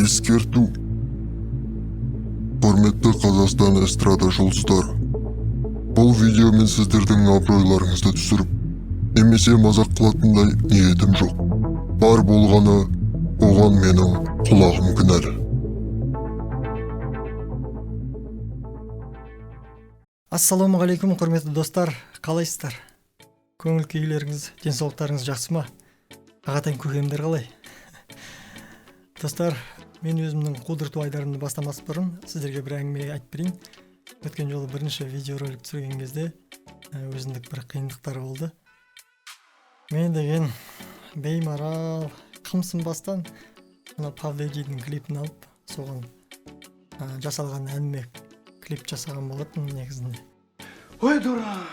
Ескерту. Құрметті Қазақстан эстрада жұлдыздары. Бұл видеомен сіздердің абыройларыңызды түсіріп, немесе мазақ қылатындай ниетім жоқ. Бар болғаны, оған менің құлағым кінәлі. Ассалаумағалейкум, құрметті достар, қалайсыздар? Көңіл күйлеріңіз, денсаулықтарыңыз жақсы ма? Ағатайым көкемдер қалай? Достар, мен өзімнің қудырту айдарымды бастамас бұрын сіздерге бір әңгіме айтып берейін. Өткен жолы бірінші видеоролик түсірген кезде өзіндік бір қиындықтар болды. Мен деген беймарал, қымсынбастан Павледидің клипін алып, соған жасалған әніме клип жасаған болатын негізінде. Ой, дурак!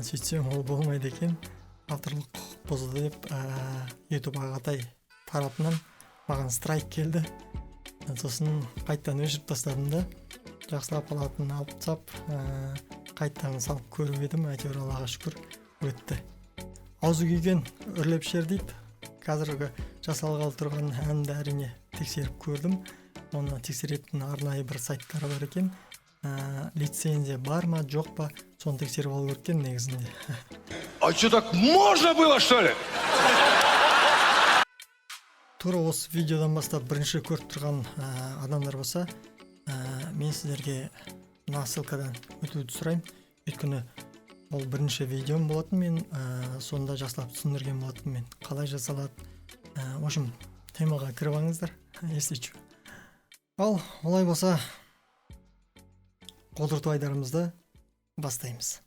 Сөйтсем ол болмайды екен. Авторлық құқық бұзылды деп YouTube Ағатай тарапынан маған страйк келді. Сосын қайттан өшіріп тастадым да, жақсылап алатын алып тастап, қайттан салып көріп едім, әйтеуір Аллаға шүкір өтті. Аузы күйген үрлеп шер дейді. Қазіргі жасалғалы тұрған әнді әрине тексеріп көрдім. Оны тексеретін арнайы бір сайттары бар екен. Лицензия бар ма, жоқ па, соны тексеріп алу керек екен негізінде. А что, так можно было, что ли? Тура осы видеодан бастап бірінші көріп тұрған адамдар болса, мен сіздерге мына ссылкадан өтуді сұраймын. Өйткені ол бірінші видеом болатын, мен сонда жақсылап түсіндірген болатын, мен қалай жасалады. В общем, темаға кіріп алыңыздар, если что. Ал олай болса, қудырту айдарымызды бастаймыз.